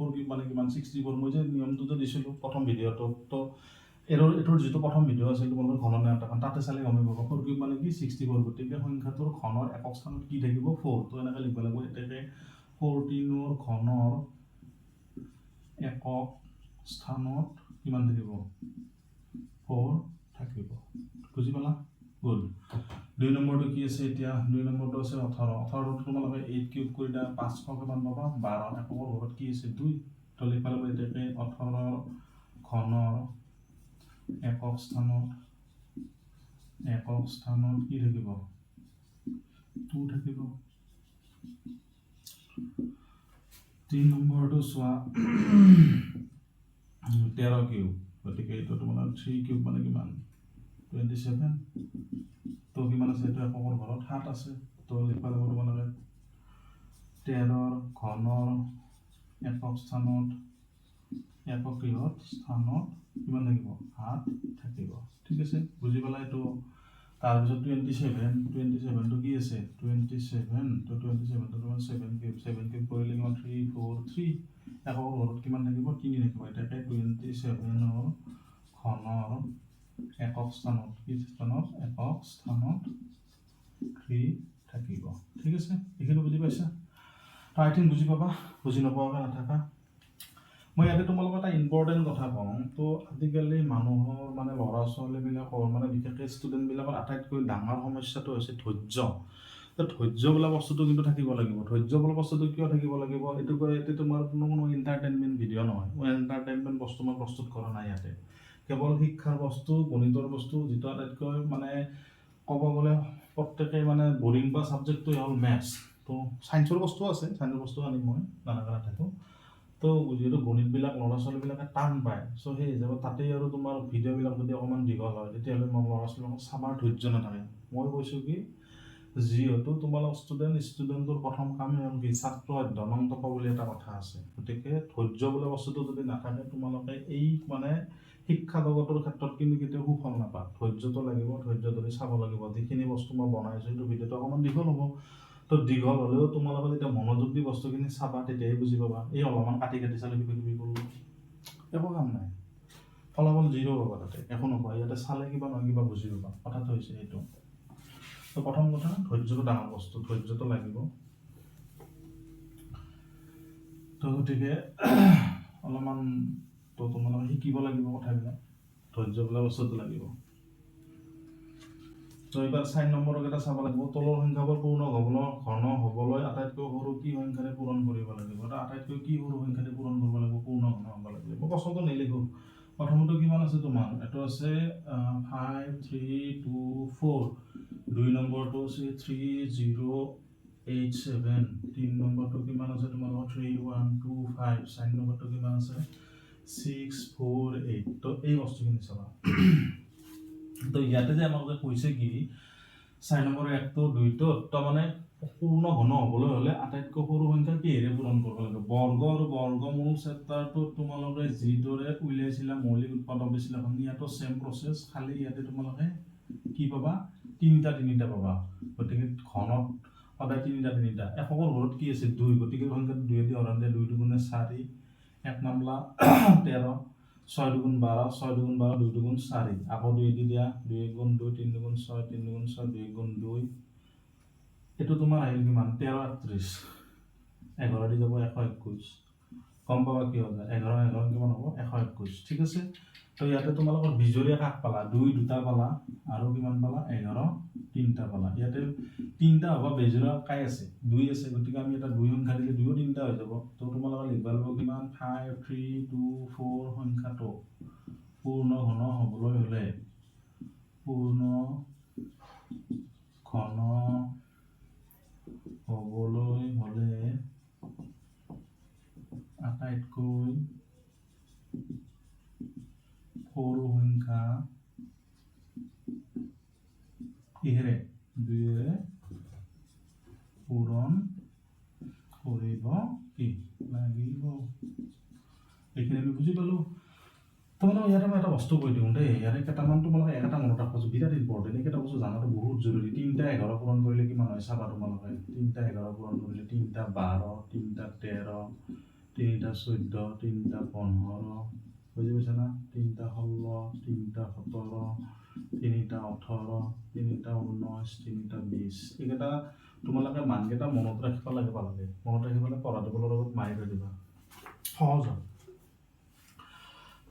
4 cube মানে কিমান 64 মই যে নিয়মটো যে দিছিলোঁ প্ৰথম ভিডিঅ'টোত তো এইটোৰ যিটো প্ৰথম ভিডিঅ' আছিল তোমালোকৰ ঘনৰ নাটকখন তাতে চালে গমে পাব 4 কিউব মানে কি 64 গতিকে সংখ্যাটোৰ ঘনৰ একক স্থানত কি থাকিব 4 তো এনেকৈ লিখিব লাগিব এতেকে 14ৰ ঘনৰ একক স্থানত কিমান থাকিব 4 থাকিব বুজি পালা গুড 2 নম্বৰটো কি আছে এতিয়া 2 নম্বৰটো আছে 18 18টো তোমালোকে 8 কিউব কৰি দিয়া 500 কিমান পাবা 12 এককৰ ঘৰত কি আছে 2 তো লিখিব লাগিব এতেকে 18ৰ ঘনৰ একক স্থানত কি থাকিব 2 থাকিব 3 নম্বৰটো চোৱা 13 কিউব গতিকে এইটো তোমাৰ 3 কিউব মানে কিমান 27 তো কিমান আছে এইটো এককৰ ঘৰত 7 আছে তো লিখিব লাগিব তোমালোকে 13ৰ ঘনৰ একক স্থানত কিমান থাকিব 7 থাকিব ঠিক আছে বুজি পালা এইটো তাৰপিছত 27টো কি আছে 27 তো 27 তো তোমাৰ 7 কিউব কৰিলে কিমান 3 4 3 একৰ ঘৰত কিমান থাকিব 3 থাকিব এটাকে 27ৰ ঘনৰ একক স্থানত 3 থাকিব ঠিক আছে এইখিনি বুজি পাইছা তো আই থিংক বুজি পাবা বুজি নোপোৱাকৈ নাথাকা মই ইয়াতে তোমালোকক এটা ইম্পৰ্টেণ্ট কথা কওঁ তো আজিকালি মানুহৰ মানে ল'ৰা ছোৱালীবিলাকৰ মানে বিশেষকৈ ষ্টুডেণ্টবিলাকৰ আটাইতকৈ ডাঙৰ সমস্যাটো হৈছে ধৈৰ্য তো ধৈৰ্য বোলা বস্তুটো কিন্তু থাকিব লাগিব ধৈৰ্য বোলা বস্তুটো কিয় থাকিব লাগিব এইটো তোমাৰ কোনো এণ্টাৰটেইনমেণ্ট ভিডিঅ' নহয় মই এণ্টাৰটেইনমেণ্ট বস্তু মই প্ৰস্তুত কৰা নাই ইয়াতে কেৱল শিক্ষাৰ বস্তু গণিতৰ বস্তু যিটো আটাইতকৈ মানে ক'ব গ'লে প্ৰত্যেকেই মানে বৰিং বা ছাবজেক্টটোৱে হ'ল মেথছ তো ছায়েন্সৰ বস্তু আছে ছায়েন্সৰ বস্তু আনিম মই নানাকৈ নাথাকোঁ তো যিহেতু গণিতবিলাক ল'ৰা ছোৱালীবিলাকে টান পায় চ' সেই হিচাপত তাতেই আৰু তোমাৰ ভিডিঅ'বিলাক যদি অকণমান দীঘল হয় তেতিয়াহ'লে মই ল'ৰা ছোৱালীবিলাকক চাবাৰ ধৈৰ্য নাথাকে মই কৈছোঁ কি যিহেতু তোমালোক ষ্টুডেণ্টৰ প্ৰথম কামেই হ'ল কি ছাত্ৰ অধ্যয়ন টপ বুলি এটা কথা আছে গতিকে ধৈৰ্য বোলা বস্তুটো যদি নাথাকে তোমালোকে এই মানে শিক্ষা জগতৰ ক্ষেত্ৰত কিন্তু কেতিয়াও সুফল নাপা ধৈৰ্যটো লাগিব ধৈৰ্য ধৰি চাব লাগিব যিখিনি বস্তু মই বনাইছোঁ সেইটো ভিডিঅ'টো অকণমান দীঘল হ'ব তো দীঘল হ'লেও তোমালোকে যেতিয়া মনোযোগ দি বস্তুখিনি চাবা তেতিয়াই বুজি পাবা এই অলপমান কাটি চালে কিবা কিবি কৰিলোঁ একো কাম নাই ফলাফল 0 পাবা তাতে একো নকয় ইয়াতে চালে কিবা নহয় কিবা বুজি পাবা কথাটো হৈছে এইটো তো প্ৰথম কথা ধৈৰ্যটো ডাঙৰ বস্তু ধৈৰ্যটো লাগিব তো গতিকে অলপমান তো তোমালোকে শিকিব লাগিব কথাবিলাক ধৈৰ্য বোলা বস্তুটো লাগিব তো এইবাৰ 4 নম্বৰক এটা চাব লাগিব তলৰ সংখ্যাবোৰ পূৰ্ণ ঘন হ'বলৈ আটাইতকৈ সৰু কি সংখ্যাৰে পূৰণ কৰিব লাগিব এটা আটাইতকৈ কি সৰু সংখ্যাৰে পূৰণ কৰিব লাগিব পূৰ্ণ ঘন হ'ব লাগিব মই প্ৰশ্নটো নিলিখোঁ প্ৰথমটো কিমান আছে তোমাৰ এইটো আছে 5 3 2 4 2 নম্বৰটো আছে 3087 3 নম্বৰটো কিমান আছে তোমালোকৰ 3125 4 নম্বৰটো কিমান আছে 648 তো এই বস্তুখিনি চাবা তো ইয়াতে যে আমাক কৈছে কি 4 নম্বৰ 1টো 2টো তাৰমানে পূৰ্ণ ঘন হ'বলৈ হ'লে আটাইতকৈ সৰু সংখ্যা কিহেৰে পূৰণ কৰিব লাগিব বৰ্গ আৰু বৰ্গমূল চেপ্টাৰটো তোমালোকে যিদৰে উলিয়াইছিলা মৌলিক উৎপাদক বিশ্লেষণ ইয়াতো সেম প্ৰচেছ খালি ইয়াতে তোমালোকে কি পাবা তিনিটা পাবা গতিকে ঘনত সদায় তিনিটা এককৰ ঘৰত কি আছে 2 গতিকে সংখ্যাটো 2 দি হৰণ দিয়া 2 দুগুণে 4 1 নামলা 13 6 দুগুণ 12 6 দুগুণ 12 2 দুগুণ 4 আকৌ 2 দি দিয়া 2 গুণ 2 3 দুগুণ 6 3 দুগুণ 6 2 গুণ 2 এইটো তোমাৰ আহিল কিমান 13 31 11 দি যাব 121 কম পাবা কি হ'ব 11 কিমান হ'ব 121 ঠিক আছে তো ইয়াতে তোমালোকৰ বিজোৰীয়া কাক পালা 2 দুটা পালা আৰু কিমান পালা 11 তিনিটা পালা ইয়াতে তিনিটা হ'ব বিজোৰীয়া কাই আছে 2 আছে গতিকে আমি এটা 2 সংখ্যা দিলে 2 তিনিটা হৈ যাব তো তোমালোকে লিখিব লাগিব কিমান 5 3 2 4 সংখ্যাটো পূৰ্ণ ঘন হ'বলৈ হ'লে আটাইতকৈ সৰু সংখ্যা কিহেৰে 2ৰে পূৰণ কৰিব কি লাগিব এইখিনি আমি বুজি পালো তোমালোকে ইয়াতে মই এটা বস্তু কৈ দিওঁ দেই ইয়াতে কেইটামান তোমালোকে এটা মনত ৰাখিছোঁ বিৰাট ইম্পৰ্টেণ্ট এইকেইটা বস্তু জানাটো বহুত জৰুৰী 3টা 11 পূৰণ কৰিলে কিমান হয় চাবা তোমালোকে 3টা 11 পূৰণ কৰিলে 3টা 12 3টা 13 তিনিটা 14 তিনিটা 15 বুজি পাইছা না তিনিটা 16 তিনিটা 17 তিনিটা 18 তিনিটা 19 তিনিটা 20 এইকেইটা তোমালোকে মানকেইটা মনত ৰাখিব লাগে পালে মনত ৰাখি পেলাই পঢ়াটোৰ লগত মাৰি থৈ দিবা সহজ হয়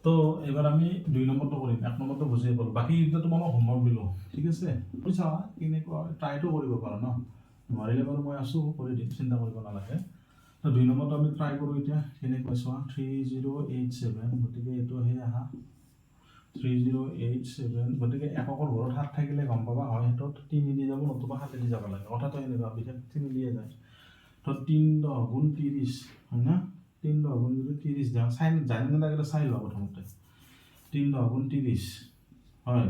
তো এবাৰ আমি 2 নম্বৰটা কৰিম 1 নম্বৰটা বুঝিয়ে পালো বাকি এটা তোমালোক হোমৱৰ্ক দিলো ঠিক আছে বুজিছা কেনেকুৱা ট্ৰাইটো কৰিব পাৰা ন নোৱাৰিলে বাৰু মই আছো কৰি দিম চিন্তা কৰিব নালাগে তো 2 নম্বৰটো আমি ট্ৰাই কৰোঁ এতিয়া কেনেকৈ চোৱা 3087 গতিকে এইটো আহি আহা 3087 গতিকে এককৰ ঘৰত 7 থাকিলে গম পাবা হয় সেইটোত 3 দি যাব নতুবা 7 দি যাব লাগে কথাটো এনেকুৱা বিশেষ 3 দিয়ে যায় তো 3 10 গুণ 30 হয় না 3 10 গুণ যদি 30 দাও চাই জানি না লাগে চাই লও প্ৰথমতে 3 10 গুণ 30 হয়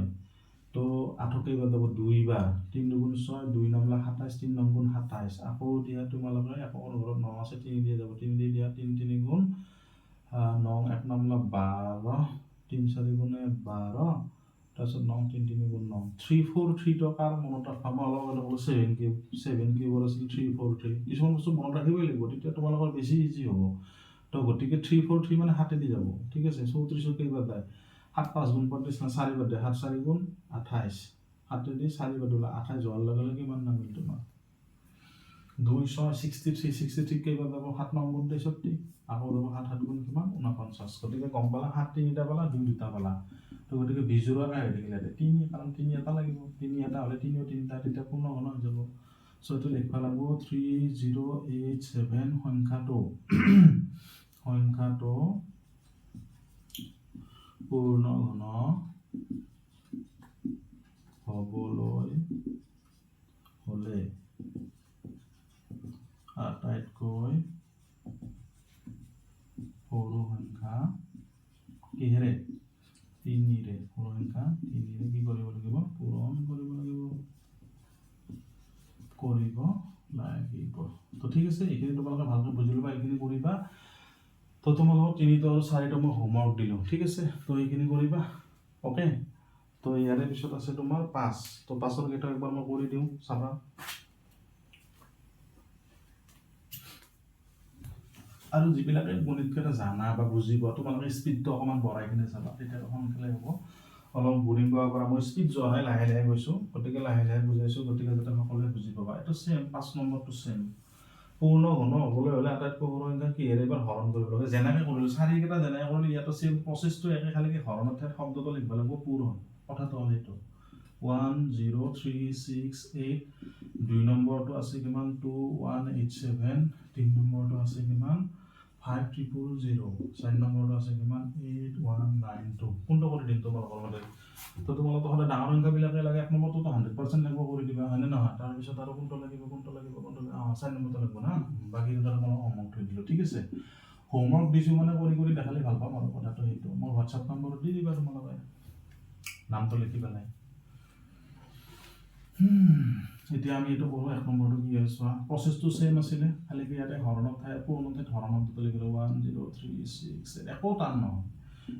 তো 8 কেইবাৰ যাব 2 বাৰ 3 দুগুণ 6 2 নংলা 27 3 নং গুণ 27 আকৌ দিয়া তোমালোকে এককৰ ঘৰত 9 আছে 3 দিয়ে যাব 3 দি দিয়া 3 3 গুণ 9 1 নংলা 12 3 4 গুণে 12 তাৰপিছত 9 3 3 গুণ 9 343 টকাৰ মনত ৰাখিব অলপ অলপ 7 কিউবৰ আছিল 343 কিছুমান বস্তু মনত ৰাখিবই লাগিব তেতিয়া তোমালোকৰ বেছি ইজি হ'ব তো গতিকে 343 মানে 7 দি যাব ঠিক আছে 34 কেইবাৰ যায় 7 5 গুণ 35 না 4 বাৰ দিয়ে 7 4 গুণ 28 7 দি 4 বাৰ দিলা 28 যোৱাৰ লগে লগে কিমান নামিল তোমাৰ 263 কেইবাৰ যাব 7 নং গুণ 63 আকৌ যাব 7 7 গুণ কিমান 49 গতিকে গম পালা 7 তিনিটা পালা 2 দুটা পালা তো গতিকে বিজোৰা কাই হৈ থাকিলে 3 কাৰণ 3 এটা লাগিব 3 এটা হ'লে 3 তিনিটা তেতিয়া পূৰ্ণ ঘন হৈ যাব সো এইটো লিখিব লাগিব 3087 সংখ্যাটো পূৰ্ণ ঘন হ'বলৈ হ'লে আটাইতকৈ সৰু সংখ্যা কিহেৰে 3ৰে সৰু সংখ্যা 3ৰে কি কৰিব লাগিব পূৰণ কৰিব লাগিব তো ঠিক আছে এইখিনি তোমালোকে ভালকৈ বুজি ল'বা এইখিনি কৰিবা তো তোমালোকক 3 আৰু 4টা মই হোমৱৰ্ক দিলোঁ ঠিক আছে তো এইখিনি কৰিবা ওকে তো ইয়াৰে পিছত আছে তোমাৰ 5 তো 5ৰ কেইটা একবাৰ মই কৰি দিওঁ চাবা আৰু যিবিলাকে গণিতকেইটা জানা বা বুজিব তোমালোকে স্পীডটো অকণমান বঢ়াই কিনে চাবা তেতিয়া সোনকালে হ'ব অলপ বুৰিং কৰাৰ পৰা মই স্পীড যোৱা নাই লাহে লাহে গৈছোঁ গতিকে লাহে লাহে বুজাইছোঁ গতিকে যাতে সকলোৱে বুজি পাবা এইটো চেম 5 নম্বৰটো চেম পূৰ্ণ ঘন হ'বলৈ হ'লে আটাইতকৈ সৰু সংখ্যা কিহেৰে এবাৰ হৰণ কৰিব লাগে যেনেকৈ কৰিলোঁ 4কেইটা যেনেকৈ কৰিলোঁ ইয়াতো চেম প্ৰচেছটো একে খালি হৰণৰ ঠাইত শব্দটো লিখিব লাগিব পূৰণ কথাটো হ'ল সেইটো 10368 2 নম্বৰটো আছে কিমান 2187 3 নম্বৰটো আছে কিমান 5000 4 নম্বৰটো আছে কিমান 8192 কোনটো কৰি দিম তোমালোকৰ মতে তো তোমালোকে সদায় ডাঙৰ সংখ্যাবিলাকে লাগে 1 নম্বৰটো 100% লাগিব কৰি দিবা হয়নে নহয় তাৰপিছত আৰু কোনটো লাগিব 4 নম্বৰটো লাগিব না বাকী দুটা তোমালোকক হোমৱৰ্ক থৈ দিলোঁ ঠিক আছে হোমৱৰ্ক দিছোঁ মানে কৰি দেখালে ভাল পাম আৰু কথাটো সেইটো মোৰ হোৱাটছআপ নম্বৰত দি দিবা তোমালোকে নামটো লিখি পেলাই এতিয়া আমি এইটো কৰোঁ 1 নম্বৰটো কি হয় চোৱা প্ৰচেছটো চেম আছিলে খালি কি ইয়াতে হৰণৰ ঠাই পূৰ্ণ ঠাইত হৰণৰ দুটা লিখিলোঁ 1036 একো টান নহয়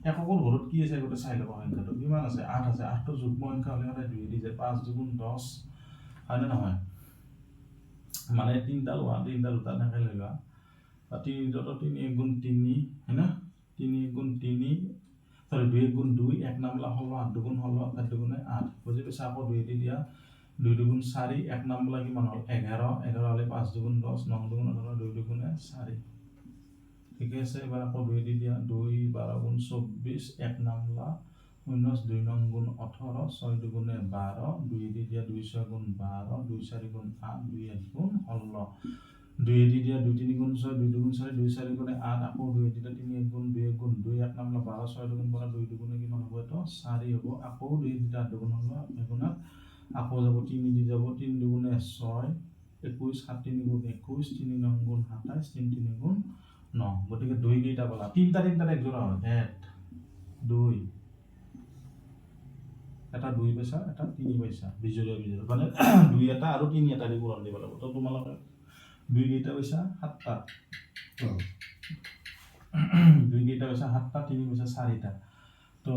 এককৰ ঘৰত কি আছে গোটেই চাই ল'ব সংখ্যাটো কিমান আছে 8 আছে 8টো যুগ্ম সংখ্যা হ'লে সদায় 2 দি যায় 5 2 গুণ 10 হয়নে নহয় মানে 3টা লোৱা 3টা দুটা এনেকৈ লৈ লোৱা 3 1 গুণ 3 হয় না 3 গুণ 3 সরি 2 গুণ 2 1 নামলা হলো 8 দুগুণ হলো 8 দুগুণে 8 বুঝি পেছা আকৌ 2 দি দিয়া 2 দুগুণ 4 1 নামলা কিমান হল 11 11 হলে 5 দুগুণ 10 9 দুগুণ 18 2 দুগুণে 4 ঠিক আছে এবার আকৌ 2 দি দিয়া 2 12 গুণ 24 1 নামলা 19 2 নং গুণ 18 6 দুগুণে 12 2 দি দিয়া 2 6 গুণ 12 2 4 গুণ 8 2 1 গুণ 16 2 দি দিয়া 2 3 গুণ 6 2 দুগুণ 4 2 4 গুণে 8 আকৌ 2 দি দিয়া 3 1 গুণ 2 1 গুণ 2 1 নামলা 12 6 দুগুণ 12 2 দুগুণে কিমান হ'ব এটা 4 হ'ব আকৌ 2 দি 8 দুগুণ হলো এগুণত আকৌ যাব 3 দি যাব 3 দুগুণে 6 21 7 3 গুণ 21 3 নং গুণ 27 3 3 গুণ 9 গতিকে 2 কেইটা পালা 3টা এক জোড়া হয় 1 2 এটা 2 পইচা এটা 3 পইচা বিজোড়া মানে 2 এটা আৰু 3 এটা দি গুণন দিব লাগিব তো তোমালোকে 2 কেইটা পইচা 7টা 2 কেইটা পইচা 7টা 3 পইচা 4টা তো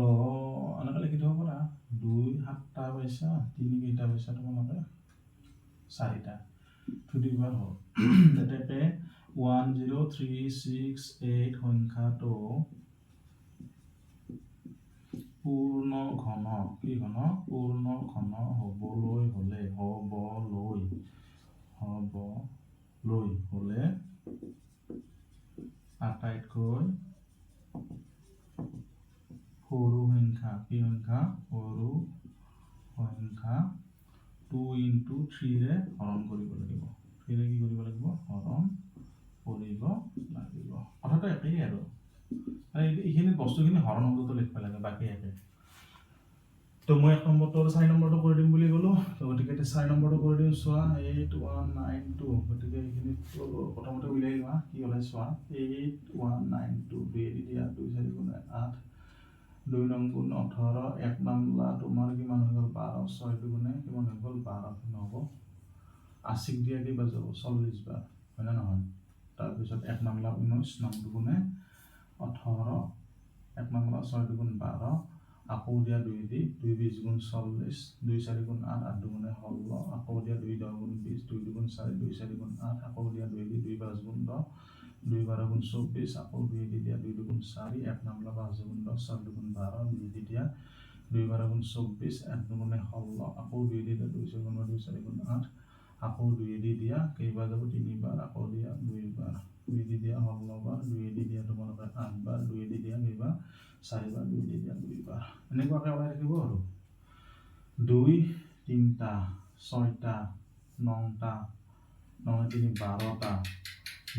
এনেকৈ লিখি থব পাৰা 2 7টা পইচা 3 কেইটা পইচা তোমালোকে 4টা টু দি পাৱাৰ হ'ল এতেকে 10368 সংখ্যাটো পূৰ্ণ ঘন কি ঘন পূৰ্ণ ঘন হ'বলৈ হ'লে আটাইতকৈ সৰু সংখ্যা কি সংখ্যা সৰু সংখ্যা 2 into 3 ৰে হৰণ কৰিব লাগিব 3 ৰে কি কৰিব লাগিব হৰণ কৰিব লাগিব কথাটো একেই আৰু এইখিনি বস্তুখিনি হৰণ শব্দটো লিখিব লাগে বাকি একে তো মই 1 নম্বৰটো 4 নম্বৰটো কৰি দিম বুলি ক'লো তো গতিকে 4 নম্বৰটো কৰি দিম চোৱা 8192 গতিকে এইখিনি প্ৰথমতে উলিয়াই লোৱা কি হ'লে চোৱা 8192 দুই দিয়া 2 4 গুণে 8 2 নং গুণ 18 1 নামলা তোমাৰ কিমান হৈ গ'ল 12 6 দুগুণে কিমান হৈ গ'ল 12 কিমান হ'ব 80 দিয়া কি বাজব 40 বাৰ হয় না নহয় তাৰপিছত 1 নামলা 19 নং দুগুণে 18 1 নামলা 6 দুগুণ 12 আকৌ দিয়া 2 দি 2 20 গুণ 40 2 4 গুণ 8 8 দুগুণে 16 আকৌ দিয়া 2 10 গুণ 20 2 দুগুণ 4 2 4 গুণ 8 আকৌ দিয়া 2 দি 2 5 গুণ 10 2 12 গুণ 24 আকৌ 2 দি দিয়া 2 দুগুণ 4 1 নামলা 5 গুণ 10 4 দুগুণ 12 2 দি দিয়া 2 12 গুণ 24 1 দুগুণে 16 আকৌ 2 দি দিয়া 2 4 গুণ 2 4 গুণ 8 আকৌ 2 দি দিয়া কেইবাৰ যাব 3 বাৰ আকৌ দিয়া 2 বাৰ 2 দি দিয়া 16 বাৰ 2 দি দিয়া তোমালোকে 8 বাৰ 2 দি দিয়া কেইবাৰ 4 বাৰ 2 দি দিয়া 2 বাৰ এনেকুৱাকৈ ওলাই থাকিব আৰু 2 3টা 6টা 9টা 9 3 12টা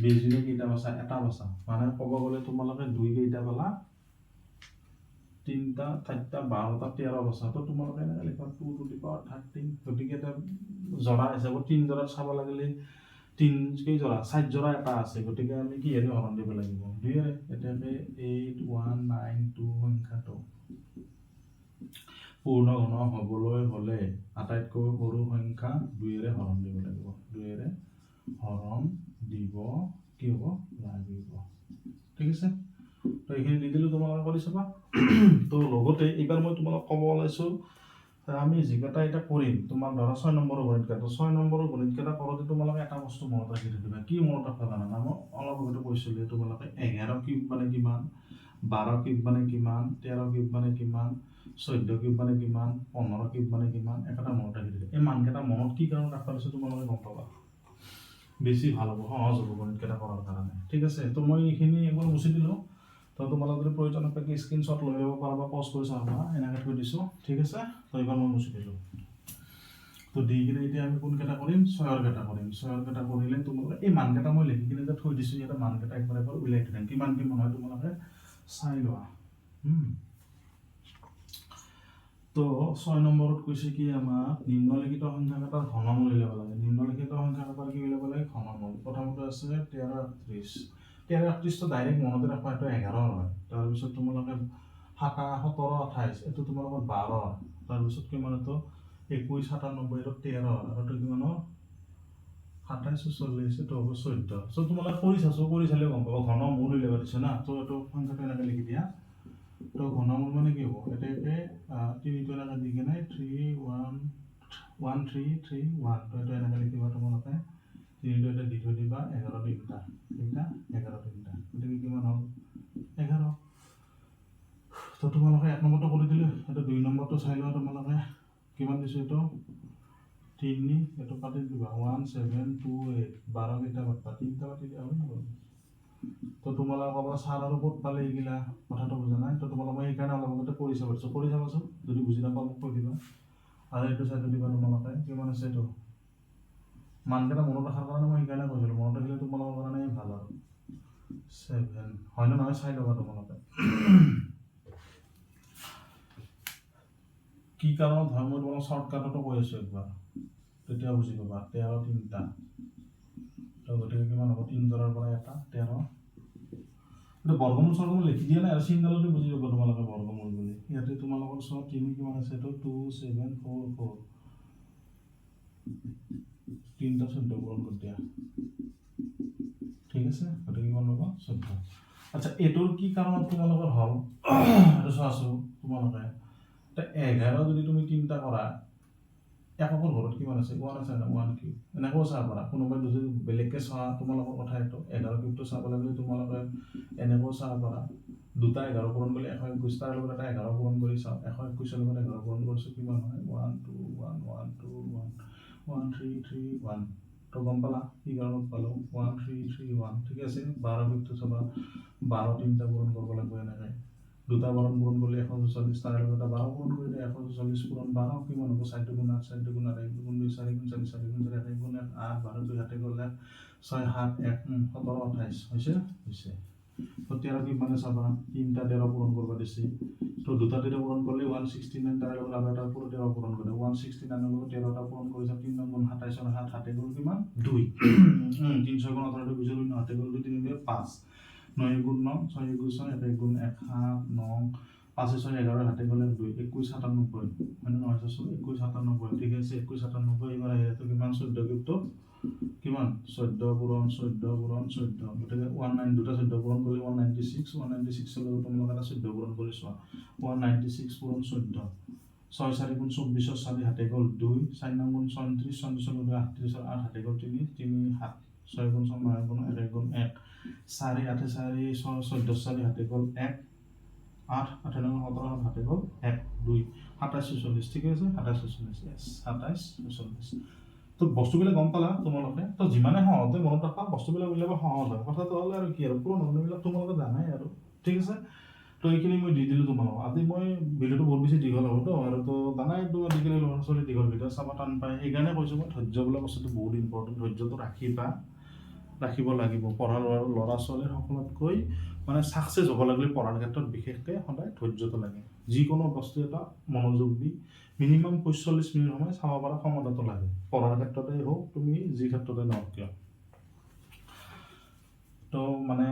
বেজুনে কেইটা বাছা এটা বাছা মানে ক'ব গ'লে তোমালোকে 2 কেইটা পালা 3টা 4টা 12টা 13 বাছা তো তোমালোকে এনেকৈ লিখা 2 to the power 13 গতিকে এটা জৰা হিচাপত 3 জৰাত চাব লাগিলে 3 কেই জৰা 4 জৰা এটা আছে গতিকে আমি কি হেৰি হৰণ দিব লাগিব 2 এৰে এটাকে 8192 সংখ্যাটো পূৰ্ণ ঘন হ'বলৈ হ'লে আটাইতকৈ সৰু সংখ্যা 2 এৰে হৰণ দিব লাগিব 2 এৰে হৰণ দিব কি হ'ব লাগিব ঠিক আছে তো এইখিনি দি দিলোঁ তোমালোকে কৰি চাবা তো লগতে এইবাৰ মই তোমালোক ক'ব ওলাইছোঁ আমি যিকেইটা এটা কৰিম তোমাৰ ধৰা 6 নম্বৰৰ গণিতকেইটা 6 নম্বৰৰ গণিতকেইটা কৰোঁতে তোমালোকে এটা বস্তু মনত ৰাখি থাকিবা কি মনত ৰাখিবা জানা মই অলপ আগতে কৈছিলোঁ তোমালোকে 11 কিউব মানে কিমান 12 কিউব মানে কিমান 13 কিউব মানে কিমান 14 কিউব মানে কিমান 15 কিউব মানে কিমান এটা মনত ৰাখি থাকিবা এই মানকেইটা মনত কি কাৰণ ৰাখিব লৈছোঁ তোমালোকে গম পাবা বেছি ভাল হ'ব সহজ হ'ব গণিতকেইটা কৰাৰ কাৰণে ঠিক আছে তো মই এইখিনি একবাৰ মুছি দিলোঁ তো তোমালোকে যদি প্ৰয়োজন হয় স্ক্ৰীনশ্বট লৈ ল'ব পাৰা বা পজ কৰি চাবা এনেকৈ থৈ দিছোঁ ঠিক আছে তো এইবাৰ মই মুছি দিলোঁ তো দি কিনে এতিয়া আমি কোনকেইটা কৰিম 6ৰ কেইটা কৰিম 6ৰ কেইটা কৰিলে তোমালোকে এই মানকেইটা মই লিখি কিনে যে থৈ দিছোঁ ইয়াতে মানকেইটা একবাৰ উলিয়াই থৈ দিম কিমান হয় তোমালোকে চাই লোৱা তো 6 নম্বৰত কৈছে কি আমাৰ নিম্নলিখিত সংখ্যাকেইটাৰ ঘনমূল উলিয়াব লাগে নিম্নলিখিত সংখ্যাকেইটাৰ কি উলিয়াব লাগে ঘনমূল প্ৰথমতে আছে 13 31 তো ডাইৰেক্ট মনতে ৰাখবা এইটো 11 হয় তাৰপিছত তোমালোকে 17 28 এইটো তোমালোকৰ 12 তাৰপিছত কিমান এইটো 21 97 এইটো 13 আৰু এইটো কিমান 27 40 এইটো হ'ব 14 সো তোমালোকে কৰি চালে গম পাবা ঘনমূল উলিয়াব দিছে না তো এইটো সংখ্যাটো এনেকৈ লিখি দিয়া তো ঘনমূল মানে কি হ'ব এটাকে 3 টো এনেকৈ দি কিনে 3 1 1 3 3 1 তো এইটো এনেকৈ লিখিবা তোমালোকে 3 টো এটা দি থৈ দিবা 11 তিনিটা কেইটা 11 তিনিটা গতিকে কিমান হ'ল 11 তো তোমালোকে 1 নম্বৰটো কৰি দিলে এটা 2 নম্বৰটো চাই লোৱা তোমালোকে কিমান দিছে এইটো 3 এইটো কাটি দিবা 1728 12 কেইটা পাবা 3টা কাটি দিয়া হৈ গ'ল তো তোমালোকে ক'বা ছাৰ আৰু ক'ত পালে এইগিলা কথাটো বুজা নাই তো তোমালোকে মই সেইকাৰণে অলপ আগতে কৰি চাবাচোন যদি বুজি নাপাওঁ মোক কৈ দিবা আৰু এইটো চাইডত দিবা তোমালোকে কিমান আছে এইটো মানকেইটা মনত ৰখাৰ কাৰণে মই সেইকাৰণে কৈছিলোঁ মনত ৰাখিলে তোমালোকৰ কাৰণে ভাল আৰু 7 হয় নে নহয় চাই ল'বা তোমালোকে কি কাৰণত হয় মই তোমালোক শ্বৰ্টকাটতো কৈ আছোঁ একবাৰ তেতিয়া বুজি পাবা 13 তিনিটা তো গতিকে কিমান হ'ব 3 জৰাৰ পৰা এটা 13 এটা বৰ্গমূল লিখি দিয়া নাই আৰু চিংগলতে বুজি পাবা তোমালোকে বৰ্গমূল বুলি ইয়াতে তোমালোকৰ চব 3 কিমান আছে এইটো 2744 3টা 14 পূৰণ কৰি দিয়া ঠিক আছে গতিকে কিমান হ'ব 14 আচ্ছা এইটোৰ কি কাৰণত তোমালোকৰ হ'ল এইটো চোৱাচোন তোমালোকে 11 যদি তুমি 3টা কৰা এককৰ ঘৰত কিমান আছে 1 আছে না 1 কিউব এনেকৈও চাব পাৰা কোনোবাই যদি বেলেগকৈ চোৱা তোমালোকৰ কথা এইটো 11 কিউবটো চাব লাগিলে তোমালোকে এনেকৈও চাব পাৰা দুটা 11 পূৰণ কৰিলে 121 তাৰ লগত এটা 11 পূৰণ কৰি চাওঁ 121 লগত 11 পূৰণ কৰিছোঁ কিমান হয় 1 2 1 1 2 1 1 3 3 1 তো গম পালা কি কাৰণত পালোঁ 1 3 3 1 ঠিক আছে 12 কিউবটো চাবা 12 তিনিটা পূৰণ কৰিব লাগিব এনেকৈ দুটা 12 পূৰণ কৰিলে 144 তাৰ লগত এটা 12 পূৰণ কৰিলে 144 পূৰণ 12 কিমান হ'ব 4 গুণ 8 4 গুণ 8 1 গুণ 2 4 গুণ 4 4 গুণ 4 1 গুণ 1 8 12 2 হাতে গ'লে 6 7 1 17 28 হৈছে তো 13 কিউব মানে চাবা তিনটা 13 পূৰণ কৰিব দিছে তো দুটা 13 পূৰণ কৰিলে 169 তাৰ লগত আৰু এটা 13 পূৰণ কৰিলে 169 লগত 13টা পূৰণ কৰিছে 3 নং গুণ 27 7 হাতে গ'ল কিমান 2 300 গুণ 18 বিজয় গুণ হাতে গ'ল 2 3 দিয়ে 5 9 গুণ 9 6 গুণ 6 1 গুণ 1 7 9 5 6 11 হাতে গ'লে 2 21 97 মানে 9 21 97 ঠিক আছে 21 97 এবাৰ আহিলে তো কিমান 14 কিউবটো কিমান 14 পূৰণ 14 পূৰণ 14 গতিকে 19 দুটা 14 পূৰণ কৰিলে 196 196 লগত তোমালোকে এটা 14 পূৰণ কৰি চোৱা 196 পূৰণ 14 6 4 গুণ 24 4 হাতে গ'ল 2 4 নং গুণ 34 34 লগত 38 8 হাতে গ'ল 3 3 7 6 গুণ 6 9 গুণ 1 গুণ 1 4 8 4 14 4 হাতে গ'ল 1 8 8 9 17 হাতে গ'ল 1 2 27 40 ঠিক আছে 27 40 yes 27 40 তো বস্তুবিলাক গম পালা তোমালোকে তো যিমানে সহজে মনত ৰাখা বস্তুবিলাক উলিয়াব সহজ হয় কথাটো হ'লে আৰু কি আৰু পুৰণ মানুহবিলাক তোমালোকে জানাই আৰু ঠিক আছে তো এইখিনি মই দি দিলোঁ তোমালোকক আজি মই ভিডিঅ'টো বহুত বেছি দীঘল হ'ব তো আৰু তো জানাই তো আজিকালি ল'ৰা ছোৱালী দীঘল ভিডিঅ' চাব টান পায় সেইকাৰণে কৈছোঁ মই ধৈৰ্য বোলা বস্তুটো বহুত ইম্পৰ্টেণ্ট ধৈৰ্যটো ৰাখিব লাগিব পঢ়া ল'ৰা ছোৱালীৰ সকলোতকৈ মানে ছাকচেছ হ'ব লাগিলে পঢ়াৰ ক্ষেত্ৰত বিশেষকৈ সদায় ধৈৰ্যটো লাগে যিকোনো বস্তু এটা মনোযোগ দি মিনিমাম 45 মিনিট সময় চাব পৰা ক্ষমতাটো লাগে পঢ়াৰ ক্ষেত্ৰতে হওক তুমি যি ক্ষেত্ৰতে নহওক কিয় তো মানে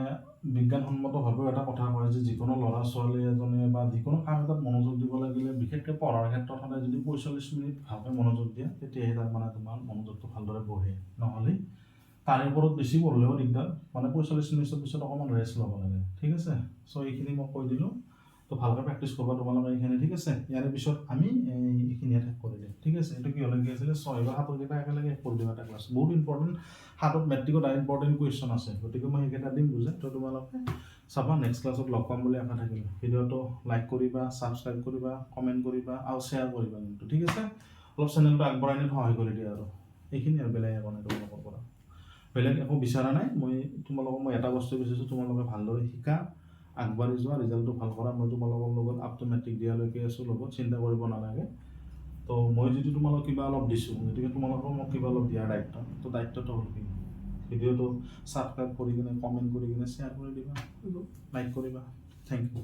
বিজ্ঞানসন্মতভাৱেও এটা কথা কয় যে যিকোনো ল'ৰা ছোৱালী এজনে বা যিকোনো কাম এটাত মনোযোগ দিব লাগিলে বিশেষকৈ পঢ়াৰ ক্ষেত্ৰত সদায় যদি 45 মিনিট ভালকৈ মনোযোগ দিয়া তেতিয়াহে তাৰ মানে তোমাৰ মনোযোগটো ভালদৰে বহে নহ'লে তাৰে ওপৰত বেছি পঢ়লেও দিগদাৰ মানে 45 মিনিটৰ পিছত অকণমান ৰেষ্ট ল'ব লাগে ঠিক আছে চ' এইখিনি মই কৈ দিলোঁ তো ভালকৈ প্ৰেক্টিছ কৰিবা তোমালোকে এইখিনি ঠিক আছে ইয়াৰ পিছত আমি এইখিনি শেষ কৰি দিম ঠিক আছে এইটো কি হ'লে কি আছিলে 6 বা 7 কেইটা একেলগে শেষ কৰি দিম এটা ক্লাছ বহুত ইম্পৰ্টেণ্ট 7ত মেট্ৰিকত ইম্পৰ্টেণ্ট কুৱেশ্যন আছে গতিকে মই সেইকেইটা দিম বুজে তো তোমালোকে চাবা নেক্সট ক্লাছত লগ পাম বুলি আশা থাকিলে ভিডিঅ'টো লাইক কৰিবা ছাবস্ক্ৰাইব কৰিবা কমেণ্ট কৰিবা আৰু শ্বেয়াৰ কৰিবা কিন্তু ঠিক আছে অলপ চেনেলটো আগবঢ়াই নিত সহায় কৰি দিয়া আৰু এইখিনি আৰু বেলেগ একো নাই তোমালোকৰ পৰা বেলেগ একো বিচৰা নাই মই তোমালোকক মই এটা বস্তু বিচাৰিছোঁ তোমালোকে ভালদৰে শিকা আগবাঢ়ি যোৱা ৰিজাল্টটো ভাল কৰা মই তোমালোকৰ লগত আপ টু মেট্ৰিক দিয়ালৈকে আছোঁ লগত চিন্তা কৰিব নালাগে তো মই যদি তোমালোকক কিবা অলপ দিছোঁ গতিকে তোমালোকেও মোক কিবা অলপ দিয়াৰ দায়িত্ব তো দায়িত্বটো হ'ল কি ভিডিঅ'টো ছাবস্ক্ৰাইব কৰি কিনে কমেণ্ট কৰি কিনে শ্বেয়াৰ কৰি দিবা লাইক কৰিবা থেংক ইউ